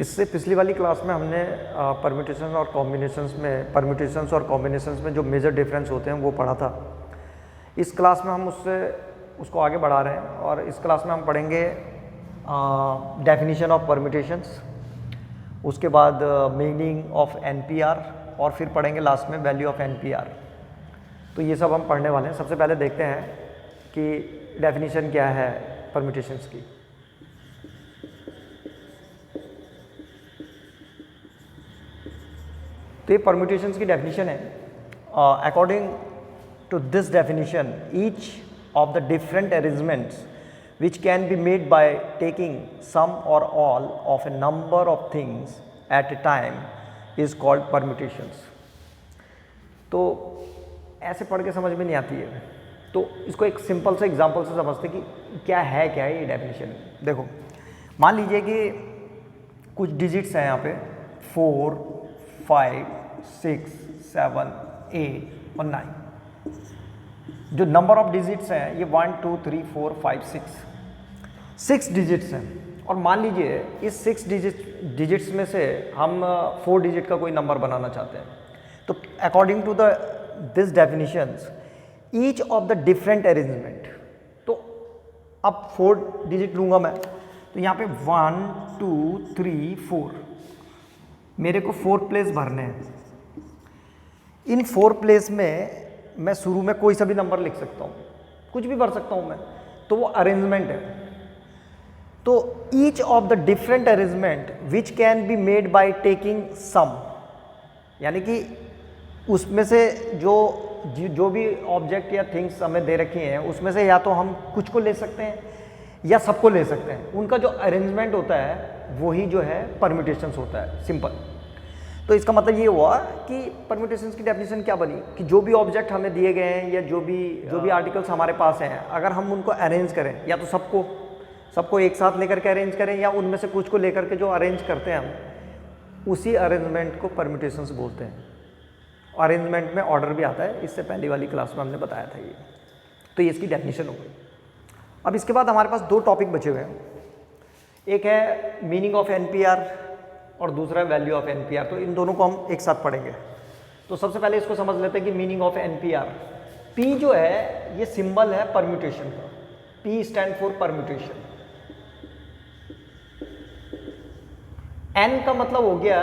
इससे पिछली वाली क्लास में हमने परम्यूटेशन और कॉम्बिनेशंस में जो मेजर डिफरेंस होते हैं वो पढ़ा था। इस क्लास में हम उसको आगे बढ़ा रहे हैं और इस क्लास में हम पढ़ेंगे डेफिनेशन ऑफ परम्यूटेशंस, उसके बाद मीनिंग ऑफ एनपीआर और फिर पढ़ेंगे लास्ट में वैल्यू ऑफ एनपीआर। तो ये सब हम पढ़ने वाले हैं। सबसे पहले देखते हैं कि डेफिनेशन क्या है परम्यूटेशंस की। तो ये परम्यूटेशंस की डेफिनेशन है। According to this definition each of the different arrangements which can be made by taking some or all of a number of things at a time is called permutations। तो ऐसे पढ़ के समझ में नहीं आती है, तो इसको एक सिंपल से एग्जांपल से समझते कि क्या है ये डेफिनेशन। देखो, मान लीजिए कि कुछ डिजिट्स हैं यहाँ पे 4, 5, 6, 7, 8 और 9। जो नंबर ऑफ डिजिट्स हैं ये 1, 2, 3, 4, 5, 6 डिजिट्स हैं। और मान लीजिए इस 6 डिजिट्स में से हम 4 डिजिट का कोई नंबर बनाना चाहते हैं। तो according to this definitions each of the different arrangement, तो अब 4 डिजिट लूँगा मैं, तो यहाँ पे 1, 2, 3, 4 मेरे को 4 प्लेस भरने हैं। इन 4 प्लेस में मैं शुरू में कोई सा भी नंबर लिख सकता हूँ, कुछ भी भर सकता हूँ मैं, तो वो अरेंजमेंट है। तो each of the different arrangement which can be made by taking some, यानी कि उसमें से जो भी ऑब्जेक्ट या थिंग्स हमें दे रखी हैं उसमें से या तो हम कुछ को ले सकते हैं या सबको ले सकते हैं। उनका जो अरेंजमेंट होता है वही जो है परम्यूटेशंस होता है, सिंपल। तो इसका मतलब ये हुआ कि परम्यूटेशंस की डेफिनेशन क्या बनी कि जो भी ऑब्जेक्ट हमें दिए गए हैं या जो भी आर्टिकल्स हमारे पास हैं, अगर हम उनको अरेंज करें, या तो सबको एक साथ लेकर के अरेंज करें या उनमें से कुछ को लेकर के जो अरेंज करते हैं हम, उसी अरेंजमेंट को परम्यूटेशंस बोलते हैं। अरेंजमेंट में ऑर्डर भी आता है, इससे पहली वाली क्लास में हमने बताया था ये। तो ये इसकी डेफिनेशन हो गई। अब इसके बाद हमारे पास 2 टॉपिक बचे हुए हैं। एक है मीनिंग ऑफ एनपीआर और दूसरा वैल्यू ऑफ एनपीआर। तो इन दोनों को हम एक साथ पढ़ेंगे। तो सबसे पहले इसको समझ लेते हैं कि मीनिंग ऑफ एनपीआर। पी जो है ये सिंबल है परम्यूटेशन का। P stand for permutation. N का मतलब हो गया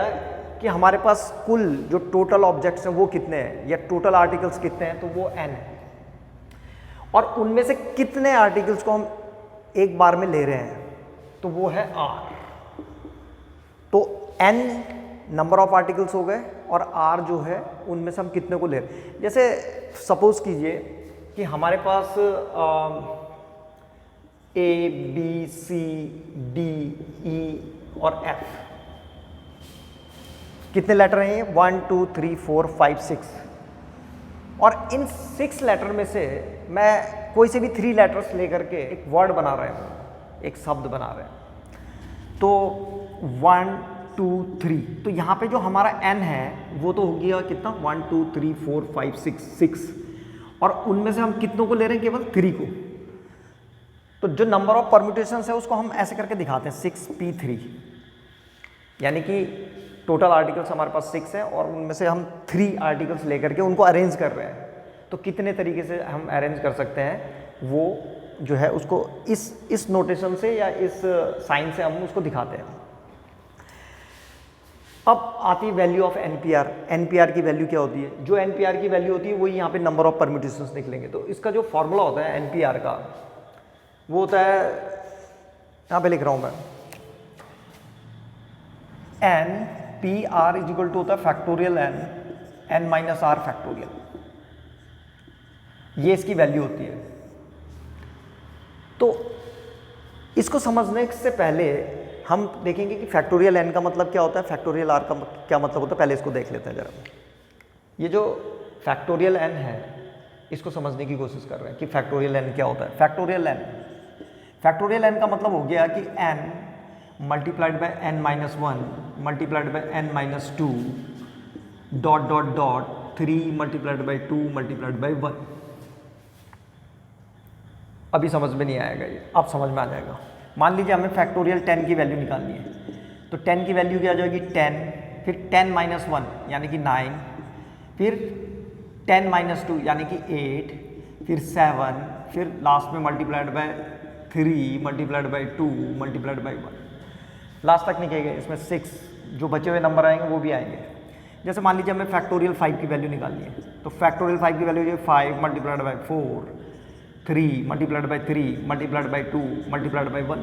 कि हमारे पास कुल जो टोटल ऑब्जेक्ट्स हैं वो कितने हैं या टोटल आर्टिकल्स कितने हैं, तो वो एन है। और उनमें से कितने आर्टिकल्स को हम एक बार में ले रहे हैं, तो वो है आर। तो एन नंबर ऑफ आर्टिकल्स हो गए और आर जो है उनमें से हम कितने को ले रहे हैं। जैसे सपोज कीजिए कि हमारे पास ए, बी, सी, डी, ई और एफ कितने लेटर हैं ये? 1, 2, 3, 4, 5, 6। और इन 6 लेटर में से मैं कोई से भी 3 लेटर्स लेकर के एक वर्ड बना रहे हैं, एक शब्द बना रहे हैं। तो 1, 2, 3, तो यहाँ पे जो हमारा n है वो तो हो गया कितना? 1, 2, 3, 4, 5, 6। और उनमें से हम कितनों को ले रहे हैं? केवल 3 को। तो जो नंबर ऑफ परम्यूटेशंस है उसको हम ऐसे करके दिखाते हैं 6p3, यानी कि टोटल आर्टिकल्स हमारे पास 6 हैं और उनमें से हम 3 आर्टिकल्स लेकर के उनको अरेंज कर रहे हैं। तो कितने तरीके से हम अरेंज कर सकते हैं वो जो है उसको इस नोटेशन से या इस साइन से हम उसको दिखाते हैं। अब आती है वैल्यू ऑफ एनपीआर। एनपीआर की वैल्यू क्या होती है? जो एनपीआर की वैल्यू होती है वही यहाँ पे नंबर ऑफ परम्यूटेशंस निकलेंगे। तो इसका जो फॉर्मूला होता है एनपीआर का वो होता है, यहाँ पे लिख रहा हूँ मैं, N P R is equal to होता है factorial N minus R factorial. ये इसकी वैल्यू होती है। तो इसको समझने से पहले हम देखेंगे कि फैक्टोरियल एन का मतलब क्या होता है, फैक्टोरियल आर का क्या मतलब होता है। पहले इसको देख लेते हैं जरा। ये जो फैक्टोरियल एन है इसको समझने की कोशिश कर रहे हैं कि फैक्टोरियल एन क्या होता है। फैक्टोरियल एन का मतलब हो गया कि N multiplied by n minus 1 multiplied by n minus 2 dot dot dot 3 multiplied by 2 multiplied by 1। अभी समझ में नहीं आएगा ये, अब समझ में आ जाएगा। मान लीजिए हमें फैक्टोरियल 10 की वैल्यू निकालनी है। तो 10 की वैल्यू क्या आ जाएगी 10, फिर 10 माइनस 1 यानी कि 9, फिर 10 माइनस 2 यानी कि 8, फिर 7, फिर लास्ट में multiplied by 3 multiplied by 2 multiplied by 1, last तक निकलेगा। इसमें 6 जो बचे हुए नंबर आएंगे वो भी आएंगे। जैसे मान लीजिए हमें फैक्टोरियल 5 की वैल्यू निकालनी है, तो फैक्टोरियल 5 की वैल्यू जो 5 multiplied by 4, 3 multiplied bye 3 multiplied by 2 multiplied by 1,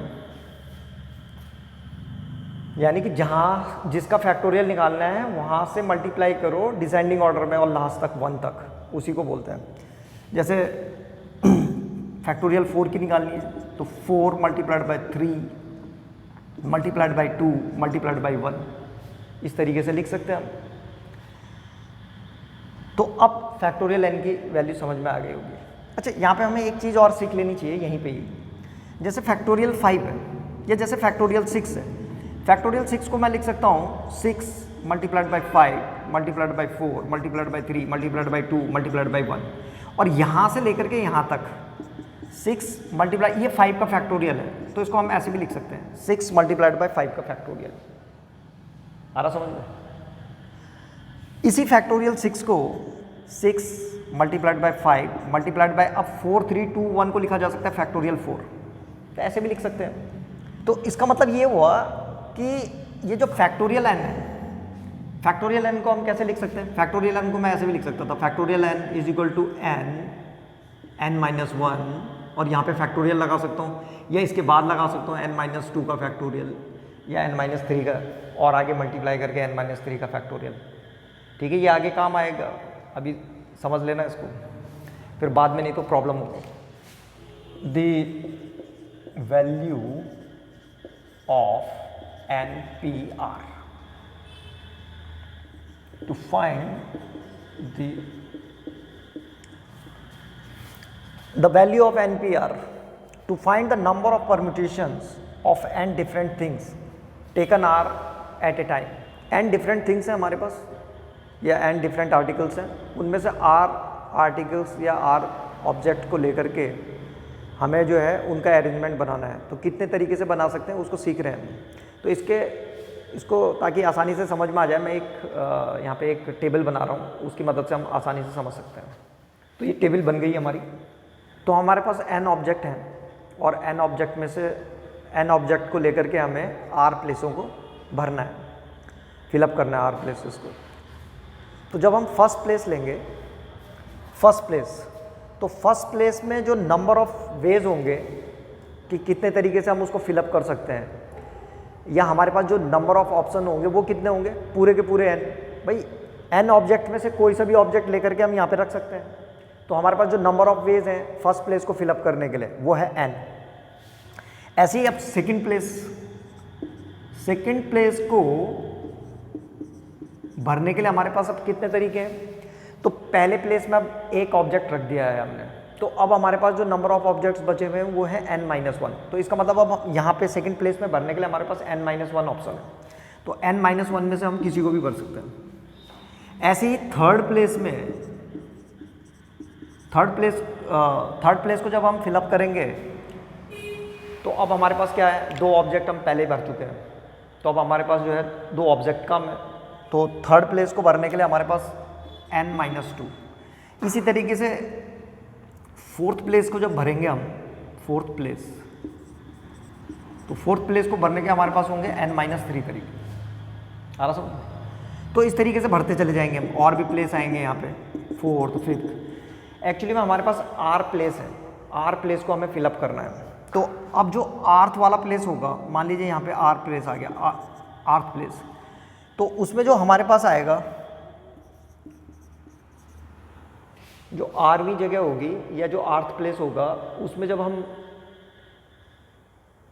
यानी कि जहाँ जिसका फैक्टोरियल निकालना है वहाँ से मल्टीप्लाई करो डिसेंडिंग ऑर्डर में और लास्ट तक 1 तक, उसी को बोलते हैं। जैसे फैक्टोरियल 4 की निकालनी है तो 4 multiplied by 3 multiplied by 2 multiplied by 1, इस तरीके से लिख सकते हैं हम। तो अब फैक्टोरियल n की वैल्यू समझ में आ गई होगी। अच्छा, यहाँ पे हमें एक चीज़ और सीख लेनी चाहिए यहीं पे ही। जैसे फैक्टोरियल 5 है या जैसे फैक्टोरियल 6 है, फैक्टोरियल 6 को मैं लिख सकता हूँ 6 multiplied by 5 multiplied by 4 multiplied by 3 multiplied by 2 multiplied by 1, और यहाँ से लेकर के यहाँ तक 6 मल्टीप्लाई, ये 5 का फैक्टोरियल है तो इसको हम ऐसे भी लिख सकते हैं 6 मल्टीप्लाइड बाय 5 का फैक्टोरियल। आ रहा समझ में? इसी फैक्टोरियल 6 को 6 मल्टीप्लाइड बाय 5 मल्टीप्लाइड बाय अब 4 3 2 1 को लिखा जा सकता है फैक्टोरियल 4, तो ऐसे भी लिख सकते हैं। तो इसका मतलब ये हुआ कि ये जो फैक्टोरियल n है, फैक्टोरियल n को हम कैसे लिख सकते हैं? फैक्टोरियल n को मैं ऐसे भी लिख सकता था, factorial n is equal to n minus 1, और यहाँ पे फैक्टोरियल लगा सकता हूँ या इसके बाद लगा सकता हूँ n माइनस 2 का फैक्टोरियल या n माइनस 3 का, और आगे मल्टीप्लाई करके n माइनस 3 का फैक्टोरियल। ठीक है, ये आगे काम आएगा, अभी समझ लेना इसको, फिर बाद में नहीं तो प्रॉब्लम होगी। The value of NPR to find the value of NPR to find the number of permutations of n different things taken are at a time। n different things है हमारे पास या n different articles हैं, उनमें से r articles या r object को लेकर के हमें जो है उनका अरेंजमेंट बनाना है। तो कितने तरीके से बना सकते हैं उसको सीख रहे हैं। तो इसको ताकि आसानी से समझ में आ जाए, मैं एक यहाँ पे एक टेबल बना रहा हूँ, उसकी मदद से हम आसानी से समझ सकते हैं। तो ये टेबल बन गई हमारी। तो हमारे पास n ऑब्जेक्ट हैं और n ऑब्जेक्ट में से n ऑब्जेक्ट को लेकर के हमें r प्लेसों को भरना है, फिलअप करना है r प्लेसेस को। तो जब हम फर्स्ट प्लेस लेंगे, फर्स्ट प्लेस, तो फर्स्ट प्लेस में जो नंबर ऑफ वेज होंगे कि कितने तरीके से हम उसको फिलअप कर सकते हैं, या हमारे पास जो नंबर ऑफ ऑप्शन होंगे वो कितने होंगे, पूरे के पूरे n। भाई n ऑब्जेक्ट में से कोई सा भी ऑब्जेक्ट लेकर के हम यहाँ पे रख सकते हैं। तो हमारे पास जो नंबर ऑफ वेज हैं फर्स्ट प्लेस को फिलअप करने के लिए वो है n। ऐसे ही अब सेकंड प्लेस को भरने के लिए हमारे पास अब कितने तरीके हैं। तो पहले प्लेस में अब एक ऑब्जेक्ट रख दिया है हमने, तो अब हमारे पास जो नंबर ऑफ ऑब्जेक्ट्स बचे हुए हैं वो है n-1। तो इसका मतलब अब यहाँ पे सेकंड प्लेस में भरने के लिए हमारे पास n-1 ऑप्शन है, तो n-1 में से हम किसी को भी भर सकते हैं। ऐसे ही थर्ड प्लेस को जब हम फिलअप करेंगे तो अब हमारे पास क्या है, दो ऑब्जेक्ट हम पहले ही भर चुके हैं, तो अब हमारे पास जो है दो ऑब्जेक्ट कम है। तो थर्ड प्लेस को भरने के लिए हमारे पास n-2। इसी तरीके से फोर्थ प्लेस को जब भरेंगे हम, फोर्थ प्लेस को भरने के हमारे पास होंगे n-3 करीब। आ रहा समझ? तो इस तरीके से भरते चले जाएंगे हम, और भी प्लेस आएंगे यहाँ पे, फोर्थ, फिफ्थ। एक्चुअली में हमारे पास r प्लेस है, r प्लेस को हमें फिलअप करना है। तो अब जो आर्थ वाला प्लेस होगा, मान लीजिए यहाँ पे r प्लेस आ गया, आर्थ प्लेस, तो उसमें जो हमारे पास आएगा, जो आरवी जगह होगी या जो आर्थ प्लेस होगा, उसमें जब हम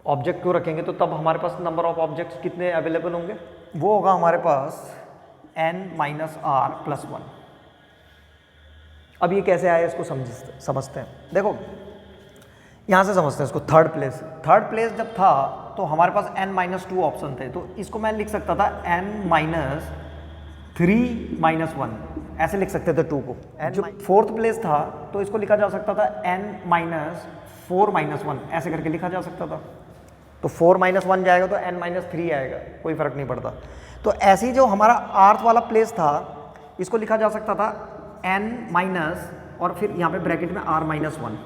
ऑब्जेक्ट को रखेंगे तो तब हमारे पास नंबर ऑफ ऑब्जेक्ट्स कितने अवेलेबल होंगे, वो होगा हमारे पास n-r+1। अब ये कैसे आया इसको समझते हैं। देखो यहाँ से समझते हैं इसको। थर्ड प्लेस जब था तो हमारे पास n-2 ऑप्शन थे, तो इसको मैं लिख सकता था n-3-1, ऐसे लिख सकते थे 2 को। जो फोर्थ प्लेस था तो इसको लिखा जा सकता था n-4-1, ऐसे करके लिखा जा सकता था। तो 4 - 1 जाएगा तो n - 3 आएगा, कोई फ़र्क नहीं पड़ता। तो ऐसे ही जो हमारा आर्थ वाला प्लेस था इसको लिखा जा सकता था n माइनस और फिर यहाँ पे ब्रैकेट में r - 1।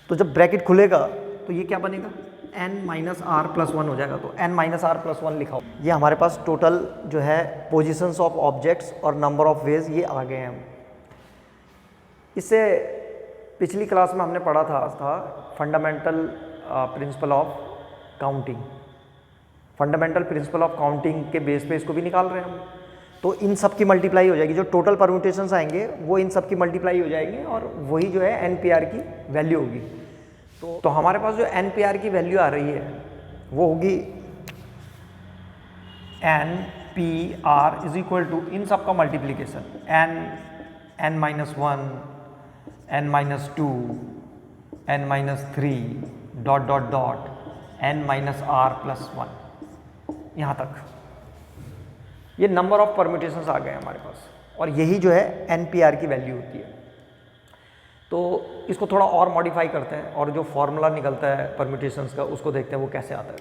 तो जब ब्रैकेट खुलेगा तो ये क्या बनेगा, n - r + 1 हो जाएगा। तो n - r + 1 लिखा हो। ये हमारे पास टोटल जो है पोजिशंस ऑफ ऑब्जेक्ट्स और नंबर ऑफ वेज ये आ गए हैं। इससे पिछली क्लास में हमने पढ़ा था fundamental principle of counting. Fundamental principle of counting के बेस पे इसको भी निकाल रहे हैं हम। तो इन सब की मल्टीप्लाई हो जाएगी, जो टोटल परम्यूटेशंस आएंगे वो इन सब की मल्टीप्लाई हो जाएंगे और वही जो है NPR की वैल्यू होगी। तो हमारे पास जो NPR की वैल्यू आ रही है वो होगी NPR = इन सब का multiplication n - 1 n - 2 n - 3 ... n - r + 1 यहाँ तक। ये नंबर ऑफ परम्यूटेशंस आ गए हमारे पास और यही जो है NPR की वैल्यू होती है। तो इसको थोड़ा और मॉडिफाई करते हैं और जो फॉर्मूला निकलता है परम्यूटेशंस का उसको देखते हैं वो कैसे आता है।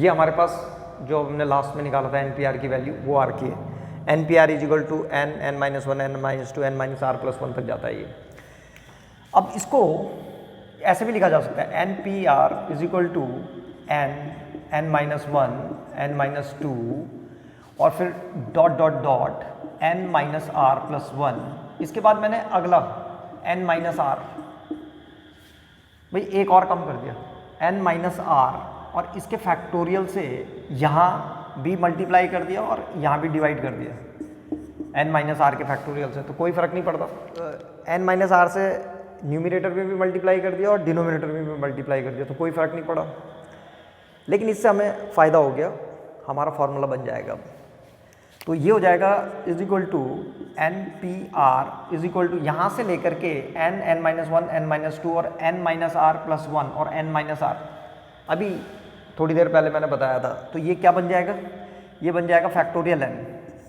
ये हमारे पास जो हमने लास्ट में निकाला था NPR की वैल्यू वो आर की है। NPR = n n - 1 n - 2 n - r + 1 तक जाता है ये। अब इसको ऐसे भी लिखा जा सकता है NPR = n n - 1 n - 2 और फिर ... n - r + 1। इसके बाद मैंने अगला n - r, भाई एक और कम कर दिया n - r और इसके फैक्टोरियल से यहाँ भी मल्टीप्लाई कर दिया और यहाँ भी डिवाइड कर दिया n - r के फैक्टोरियल से। तो कोई फ़र्क नहीं पड़ता, n - r से न्यूमिनेटर में भी मल्टीप्लाई कर दिया और डिनोमिनेटर में भी मल्टीप्लाई कर दिया, तो कोई फ़र्क नहीं पड़ा। लेकिन इससे हमें फ़ायदा हो गया, हमारा फॉर्मूला बन जाएगा अब। तो ये हो जाएगा = NPR = यहाँ से लेकर के n n - 1 n - 2 और n - r + 1 और n - r, अभी थोड़ी देर पहले मैंने बताया था। तो ये क्या बन जाएगा, ये बन जाएगा फैक्टोरियल n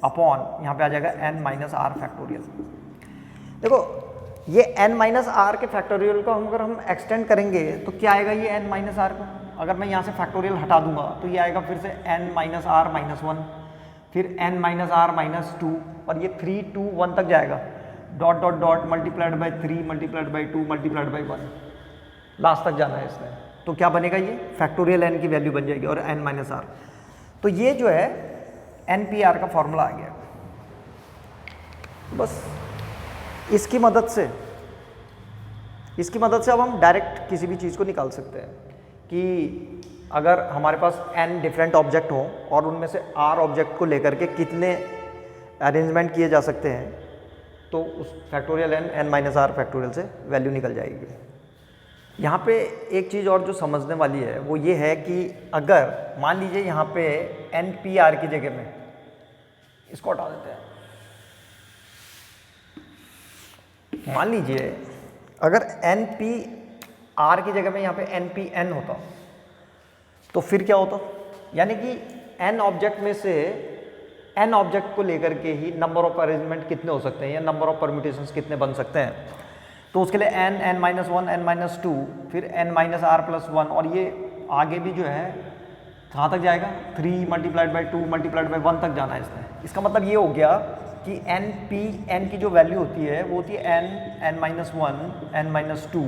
अपॉन यहाँ पे आ जाएगा n - r फैक्टोरियल। देखो ये n - r के फैक्टोरियल को अगर हम एक्सटेंड करेंगे तो क्या आएगा, ये n - r को अगर मैं यहाँ से फैक्टोरियल हटा दूंगा तो ये आएगा फिर से n - r - 1 फिर n - r - 2 और ये 3 2 1 तक जाएगा ... multiplied by 3 multiplied by 2 multiplied by 1 last तक जाना है इसमें। तो क्या बनेगा, ये फैक्टोरियल n की वैल्यू बन जाएगी और n - r। तो ये जो है NPR का फॉर्मूला आ गया। बस इसकी मदद से अब हम डायरेक्ट किसी भी चीज़ को निकाल सकते हैं कि अगर हमारे पास n डिफरेंट ऑब्जेक्ट हों और उनमें से r ऑब्जेक्ट को लेकर के कितने अरेंजमेंट किए जा सकते हैं, तो उस फैक्टोरियल n - r फैक्टोरियल से वैल्यू निकल जाएगी। यहाँ पे एक चीज़ और जो समझने वाली है वो ये है कि अगर मान लीजिए यहाँ पे NPR की जगह में इसको हटा देते हैं, मान लीजिए अगर NPR की जगह में यहाँ पे NPN होता तो फिर क्या होता, यानी कि n ऑब्जेक्ट में से n ऑब्जेक्ट को लेकर के ही नंबर ऑफ अरेंजमेंट कितने हो सकते हैं या नंबर ऑफ परम्यूटेशंस कितने बन सकते हैं। तो उसके लिए n n - 1 n - 2 फिर n - r + 1 और ये आगे भी जो है कहाँ तक जाएगा, 3 मल्टीप्लाइड बाई 2 मल्टीप्लाइड बाई 1 तक जाना है इसमें। इसका मतलब ये हो गया कि NPN की जो वैल्यू होती है वो होती है n n - 1 n - 2 ...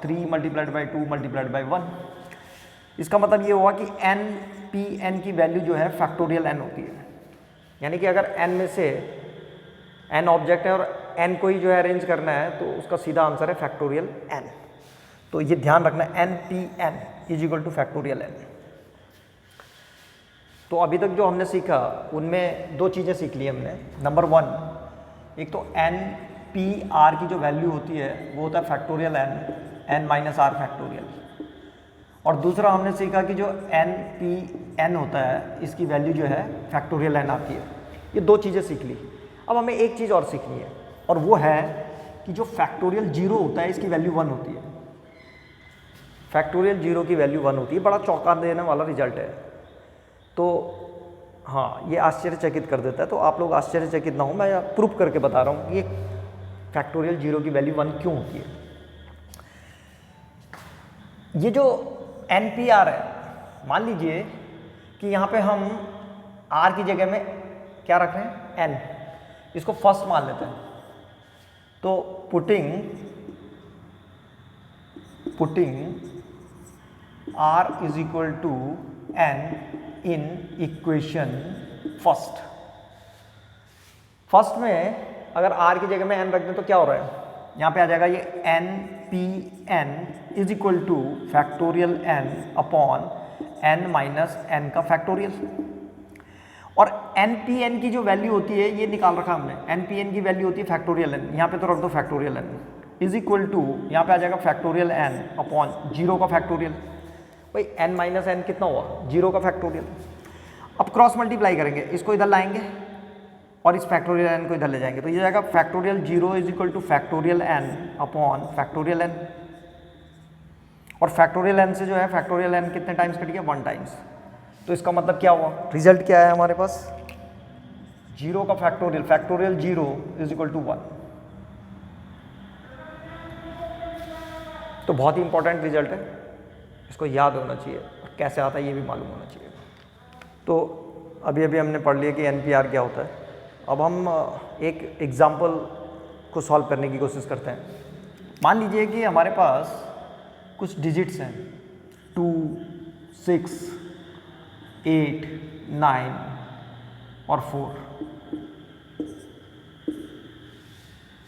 3 multiplied by 2 multiplied by 1। इसका मतलब ये हुआ कि NPN की वैल्यू जो है फैक्टोरियल n होती है, यानी कि अगर n में से n ऑब्जेक्ट है और n को ही जो है अरेंज करना है तो उसका सीधा आंसर है फैक्टोरियल n। तो ये ध्यान रखना, NPN = फैक्टोरियल n। तो अभी तक जो हमने सीखा उनमें दो चीज़ें सीख ली हमने। नंबर 1, एक तो NPR की जो वैल्यू होती है वो होता है फैक्टोरियल n - r फैक्टोरियल, और दूसरा हमने सीखा कि जो NPN होता है इसकी वैल्यू जो है फैक्टोरियल n आती है। ये दो चीज़ें सीख ली। अब हमें एक चीज़ और सीखनी है और वो है कि जो फैक्टोरियल 0 होता है इसकी वैल्यू 1 होती है। फैक्टोरियल 0 की वैल्यू 1 होती है, बड़ा चौंका देने वाला रिजल्ट है। तो हाँ, ये आश्चर्यचकित कर देता है, तो आप लोग आश्चर्यचकित ना हो, मैं प्रूफ करके बता रहा हूँ कि ये फैक्टोरियल 0 की वैल्यू 1 क्यों होती है। ये जो NPR है, मान लीजिए कि यहाँ पे हम R की जगह में क्या रख रहे हैं, N, इसको फर्स्ट मान लेते हैं। तो putting R is equal to N in equation first में अगर R की जगह में N रख दें तो क्या हो रहा है, यहाँ पे आ जाएगा ये NPN is equal two factorial N upon N minus N का फैक्टोरियल। और NPN की जो वैल्यू होती है ये निकाल रखा हमने, NPN की वैल्यू होती है फैक्टोरियल N, यहाँ पे तो रख दो factorial N is equal to, यहाँ पे आ जाएगा फैक्टोरियल N अपॉन 0 का फैक्टोरियल। भाई N माइनस N कितना हुआ, 0 का फैक्टोरियल। अब क्रॉस मल्टीप्लाई करेंगे, इसको इधर लाएंगे और इस फैक्टोरियल N को इधर ले जाएंगे, तो ये जाएगा factorial 0 is equal two factorial N upon factorial N। और फैक्टोरियल N से जो है फैक्टोरियल N कितने टाइम्स कट गया, 1 टाइम्स। तो इसका मतलब क्या हुआ, रिजल्ट क्या है हमारे पास, 0 का factorial, factorial 0 is equal to 1। तो बहुत ही इंपॉर्टेंट रिजल्ट है, इसको याद होना चाहिए, और कैसे आता है ये भी मालूम होना चाहिए। तो अभी हमने पढ़ लिया कि NPR क्या होता है। अब हम एक एग्जाम्पल को सॉल्व करने की कोशिश करते हैं। मान लीजिए कि हमारे पास कुछ डिजिट्स हैं 2, 6, 8, 9 और 4।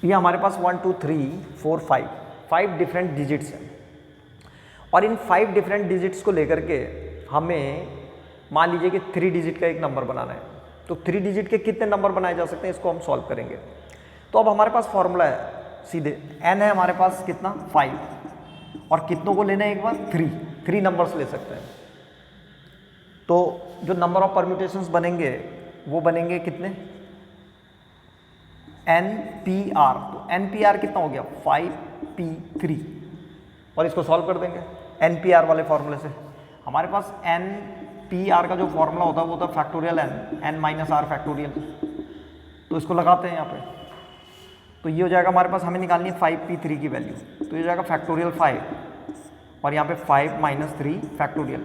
ये हमारे पास 1, 2, 3, 4, 5 डिफरेंट डिजिट्स हैं। और इन 5 डिफरेंट डिजिट्स को लेकर के हमें मान लीजिए कि 3 डिजिट का एक नंबर बनाना है। तो 3 डिजिट के कितने नंबर बनाए जा सकते हैं, इसको हम सॉल्व करेंगे। तो अब हमारे पास फॉर्मूला है सीधे, n है हमारे पास कितना, 5, और कितनों को लेना है एक बार, 3 नंबर्स ले सकते हैं। तो जो नंबर ऑफ परम्यूटेशंस बनेंगे वो बनेंगे कितने, NPR। तो NPR कितना हो गया, 5P3, और इसको सॉल्व कर देंगे NPR वाले फॉर्मूले से। हमारे पास NPR का जो फॉर्मूला होता है वो होता है factorial N minus R factorial. तो इसको लगाते हैं यहाँ पे, तो ये हो जाएगा हमारे पास, हमें निकालनी है 5P3 की वैल्यू। तो ये हो जाएगा फैक्टोरियल 5 और यहाँ पे 5 माइनस 3 फैक्टोरियल।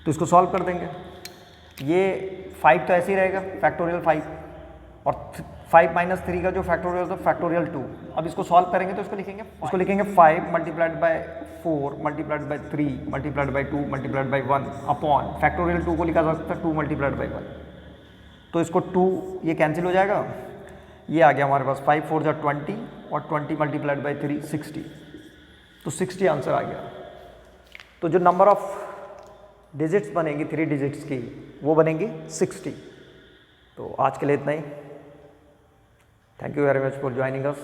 तो इसको सॉल्व कर देंगे, ये 5 तो ऐसे ही रहेगा फैक्टोरियल 5, और 5 माइनस 3 का जो फैक्टोरियल होता है फैक्टोरियल 2। अब इसको सॉल्व करेंगे तो इसको लिखेंगे 5 multiplied by 4 multiplied by 3 multiplied by 2 multiplied by 1 upon factorial 2 को लिखा जा सकता है 2 मल्टीप्लाइड बाय 1। तो इसको 2 ये कैंसिल हो जाएगा, ये आ गया हमारे पास 5 4 जा 20 और 20 मल्टीप्लाइड बाय 3 60। तो 60 आंसर आ गया। तो जो नंबर ऑफ डिजिट्स बनेंगी 3 डिजिट्स की वो बनेंगी 60। तो आज के लिए इतना ही। Thank you very much for joining us.